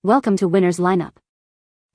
Welcome to Winner's Lineup.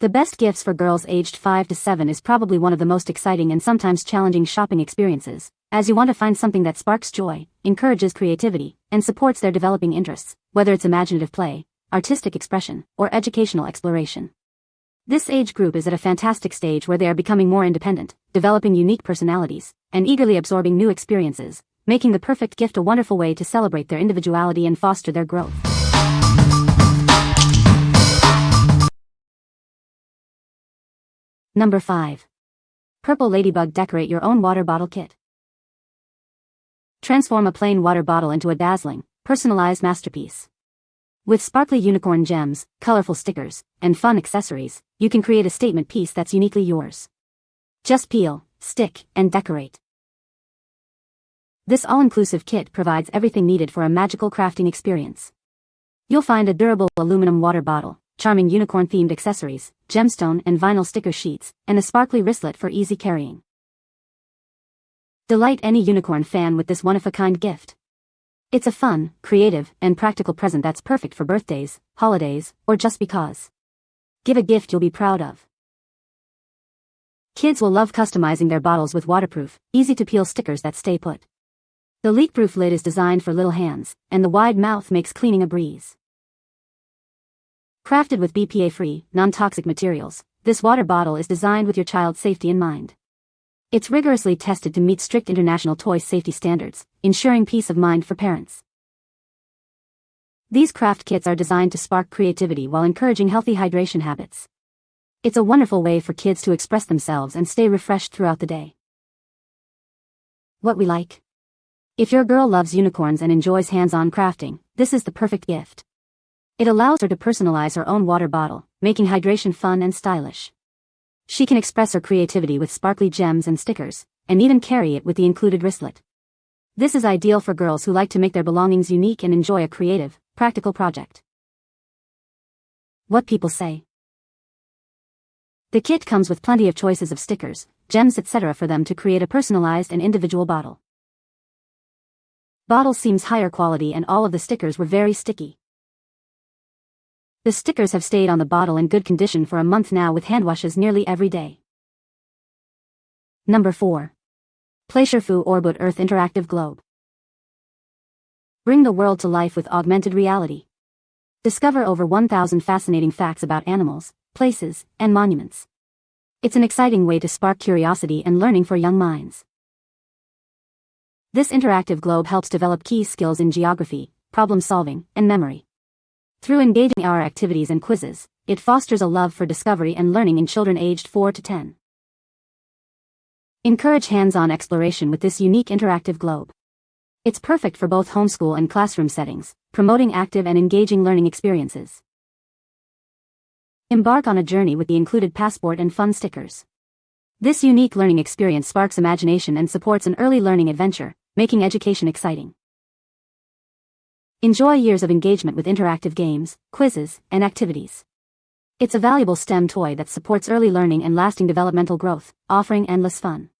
The best gifts for girls aged 5 to 7 is probably one of the most exciting and sometimes challenging shopping experiences, as you want to find something that sparks joy, encourages creativity, and supports their developing interests, whether it's imaginative play, artistic expression, or educational exploration. This age group is at a fantastic stage where they are becoming more independent, developing unique personalities, and eagerly absorbing new experiences, making the perfect gift a wonderful way to celebrate their individuality and foster their growth. Number 5. Purple Ladybug Decorate Your Own Water Bottle Kit. Transform a plain water bottle into a dazzling, personalized masterpiece. With sparkly unicorn gems, colorful stickers, and fun accessories, you can create a statement piece that's uniquely yours. Just peel, stick, and decorate. This all-inclusive kit provides everything needed for a magical crafting experience. You'll find a durable aluminum water bottle, charming unicorn-themed accessories, gemstone and vinyl sticker sheets, and a sparkly wristlet for easy carrying. Delight any unicorn fan with this one-of-a-kind gift. It's a fun, creative, and practical present that's perfect for birthdays, holidays, or just because. Give a gift you'll be proud of. Kids will love customizing their bottles with waterproof, easy-to-peel stickers that stay put. The leak-proof lid is designed for little hands, and the wide mouth makes cleaning a breeze. Crafted with BPA-free, non-toxic materials, this water bottle is designed with your child's safety in mind. It's rigorously tested to meet strict international toy safety standards, ensuring peace of mind for parents. These craft kits are designed to spark creativity while encouraging healthy hydration habits. It's a wonderful way for kids to express themselves and stay refreshed throughout the day. What we like. If your girl loves unicorns and enjoys hands-on crafting, this is the perfect gift. It allows her to personalize her own water bottle, making hydration fun and stylish. She can express her creativity with sparkly gems and stickers, and even carry it with the included wristlet. This is ideal for girls who like to make their belongings unique and enjoy a creative, practical project. What people say. The kit comes with plenty of choices of stickers, gems, etc. for them to create a personalized and individual bottle. Bottle seems higher quality and all of the stickers were very sticky. The stickers have stayed on the bottle in good condition for a month now with hand washes nearly every day. Number 4. PlayShifu Orboot Earth Interactive Globe. Bring the world to life with augmented reality. Discover over 1,000 fascinating facts about animals, places, and monuments. It's an exciting way to spark curiosity and learning for young minds. This interactive globe helps develop key skills in geography, problem solving, and memory. Through engaging hour activities and quizzes, it fosters a love for discovery and learning in children aged 4 to 10. Encourage hands-on exploration with this unique interactive globe. It's perfect for both homeschool and classroom settings, promoting active and engaging learning experiences. Embark on a journey with the included passport and fun stickers. This unique learning experience sparks imagination and supports an early learning adventure, making education exciting. Enjoy years of engagement with interactive games, quizzes, and activities. It's a valuable STEM toy that supports early learning and lasting developmental growth, offering endless fun.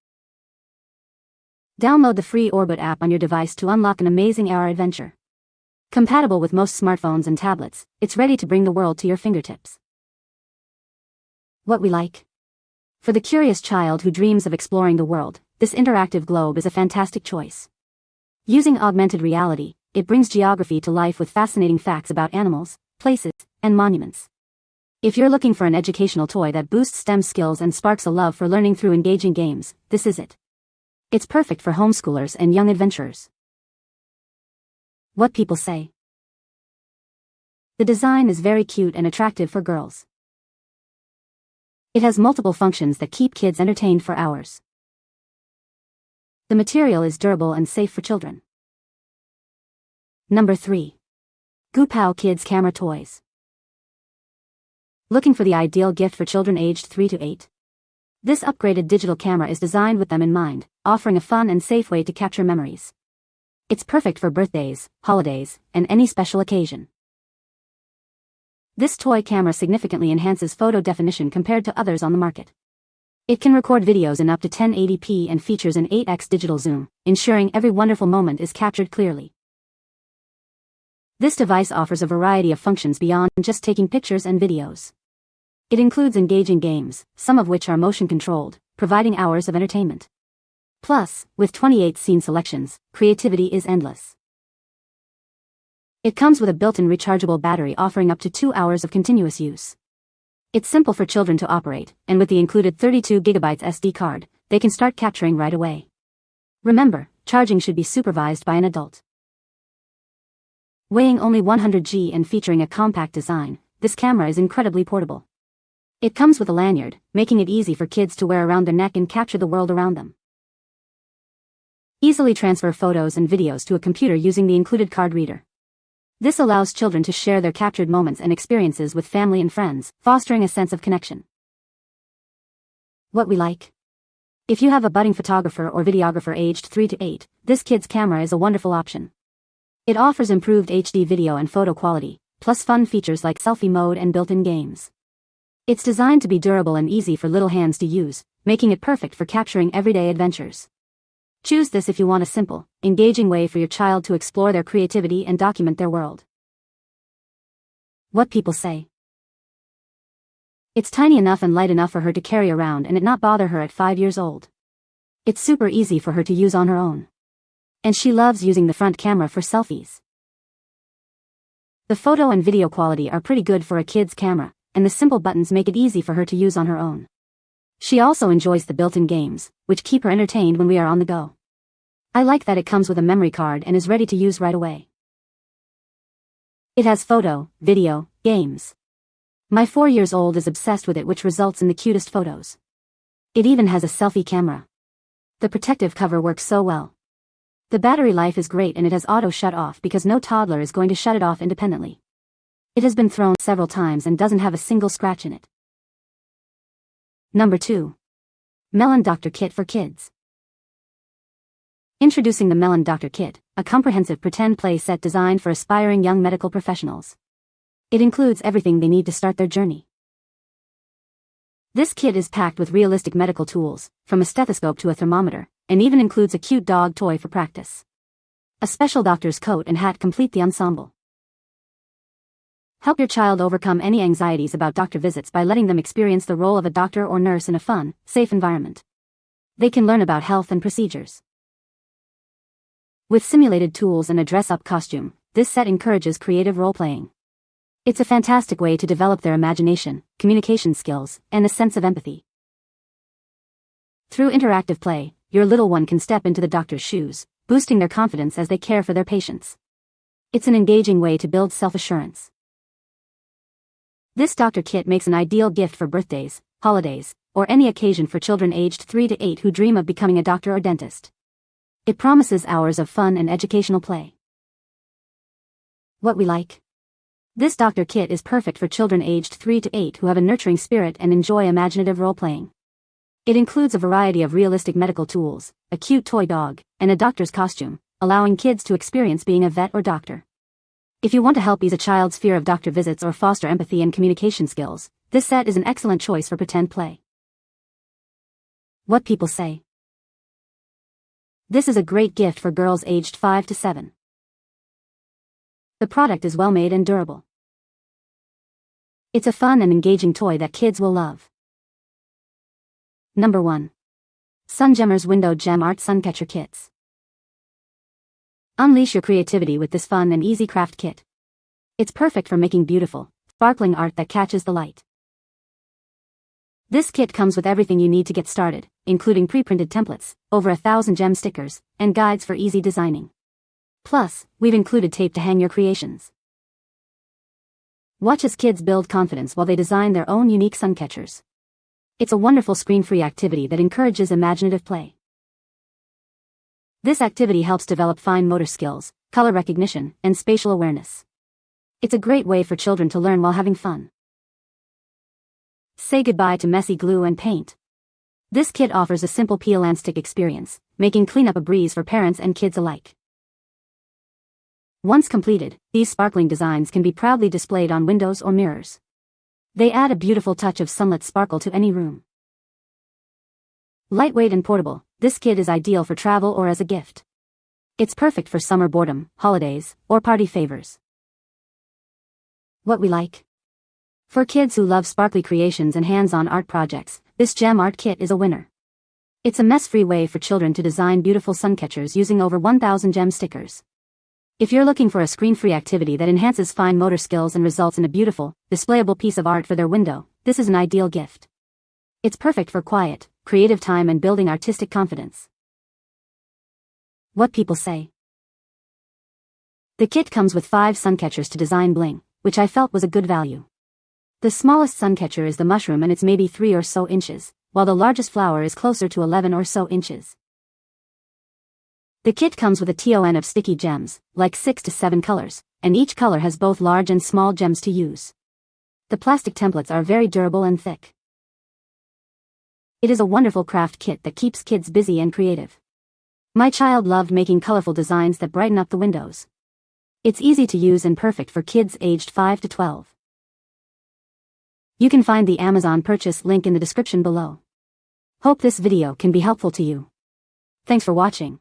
Download the free Orboot app on your device to unlock an amazing AR adventure. Compatible with most smartphones and tablets, it's ready to bring the world to your fingertips. What we like. For the curious child who dreams of exploring the world, this interactive globe is a fantastic choice. Using augmented reality, it brings geography to life with fascinating facts about animals, places, and monuments. If you're looking for an educational toy that boosts STEM skills and sparks a love for learning through engaging games, this is it. It's perfect for homeschoolers and young adventurers. What people say. The design is very cute and attractive for girls. It has multiple functions that keep kids entertained for hours. The material is durable and safe for children. Number 3. Goopow Kids Camera Toys. Looking for the ideal gift for children aged 3 to 8? This upgraded digital camera is designed with them in mind, offering a fun and safe way to capture memories. It's perfect for birthdays, holidays, and any special occasion. This toy camera significantly enhances photo definition compared to others on the market. It can record videos in up to 1080p and features an 8x digital zoom, ensuring every wonderful moment is captured clearly. This device offers a variety of functions beyond just taking pictures and videos. It includes engaging games, some of which are motion-controlled, providing hours of entertainment. Plus, with 28 scene selections, creativity is endless. It comes with a built-in rechargeable battery offering up to 2 hours of continuous use. It's simple for children to operate, and with the included 32GB SD card, they can start capturing right away. Remember, charging should be supervised by an adult. Weighing only 100 g and featuring a compact design, this camera is incredibly portable. It comes with a lanyard, making it easy for kids to wear around their neck and capture the world around them. Easily transfer photos and videos to a computer using the included card reader. This allows children to share their captured moments and experiences with family and friends, fostering a sense of connection. What we like. If you have a budding photographer or videographer aged 3 to 8, this kid's camera is a wonderful option. It offers improved HD video and photo quality, plus fun features like selfie mode and built-in games. It's designed to be durable and easy for little hands to use, making it perfect for capturing everyday adventures. Choose this if you want a simple, engaging way for your child to explore their creativity and document their world. What people say. It's tiny enough and light enough for her to carry around and it not bother her at 5 years old. It's super easy for her to use on her own. And she loves using the front camera for selfies. The photo and video quality are pretty good for a kid's camera, and the simple buttons make it easy for her to use on her own. She also enjoys the built-in games, which keep her entertained when we are on the go. I like that it comes with a memory card and is ready to use right away. It has photo, video, games. My 4-year-old is obsessed with it, which results in the cutest photos. It even has a selfie camera. The protective cover works so well. The battery life is great and it has auto shut off because no toddler is going to shut it off independently. It has been thrown several times and doesn't have a single scratch in it. Number 2. Meland Doctor Kit for Kids. Introducing the Meland Doctor Kit, a comprehensive pretend play set designed for aspiring young medical professionals. It includes everything they need to start their journey. This kit is packed with realistic medical tools, from a stethoscope to a thermometer, and even includes a cute dog toy for practice. A special doctor's coat and hat complete the ensemble. Help your child overcome any anxieties about doctor visits by letting them experience the role of a doctor or nurse in a fun, safe environment. They can learn about health and procedures. With simulated tools and a dress-up costume, this set encourages creative role-playing. It's a fantastic way to develop their imagination, communication skills, and a sense of empathy. Through interactive play, your little one can step into the doctor's shoes, boosting their confidence as they care for their patients. It's an engaging way to build self-assurance. This doctor kit makes an ideal gift for birthdays, holidays, or any occasion for children aged 3 to 8 who dream of becoming a doctor or dentist. It promises hours of fun and educational play. What we like. This doctor kit is perfect for children aged 3 to 8 who have a nurturing spirit and enjoy imaginative role-playing. It includes a variety of realistic medical tools, a cute toy dog, and a doctor's costume, allowing kids to experience being a vet or doctor. If you want to help ease a child's fear of doctor visits or foster empathy and communication skills, this set is an excellent choice for pretend play. What people say. This is a great gift for girls aged 5 to 7. The product is well made and durable. It's a fun and engaging toy that kids will love. Number 1. SunGemmers Window Gem Art Suncatcher Kits. Unleash your creativity with this fun and easy craft kit. It's perfect for making beautiful, sparkling art that catches the light. This kit comes with everything you need to get started, including pre-printed templates, over 1,000 gem stickers, and guides for easy designing. Plus, we've included tape to hang your creations. Watch as kids build confidence while they design their own unique suncatchers. It's a wonderful screen-free activity that encourages imaginative play. This activity helps develop fine motor skills, color recognition, and spatial awareness. It's a great way for children to learn while having fun. Say goodbye to messy glue and paint. This kit offers a simple peel and stick experience, making cleanup a breeze for parents and kids alike. Once completed, these sparkling designs can be proudly displayed on windows or mirrors. They add a beautiful touch of sunlit sparkle to any room. Lightweight and portable, this kit is ideal for travel or as a gift. It's perfect for summer boredom, holidays, or party favors. What we like. For kids who love sparkly creations and hands-on art projects, this gem art kit is a winner. It's a mess-free way for children to design beautiful Suncatchers using over 1,000 gem stickers. If you're looking for a screen-free activity that enhances fine motor skills and results in a beautiful, displayable piece of art for their window, this is an ideal gift. It's perfect for quiet, creative time and building artistic confidence. What people say. The kit comes with 5 Suncatchers to design bling, which I felt was a good value. The smallest Suncatcher is the mushroom and it's maybe 3 or so inches, while the largest flower is closer to 11 or so inches. The kit comes with a ton of sticky gems, like 6 to 7 colors, and each color has both large and small gems to use. The plastic templates are very durable and thick. It is a wonderful craft kit that keeps kids busy and creative. My child loved making colorful designs that brighten up the windows. It's easy to use and perfect for kids aged 5 to 12. You can find the Amazon purchase link in the description below. Hope this video can be helpful to you. Thanks for watching.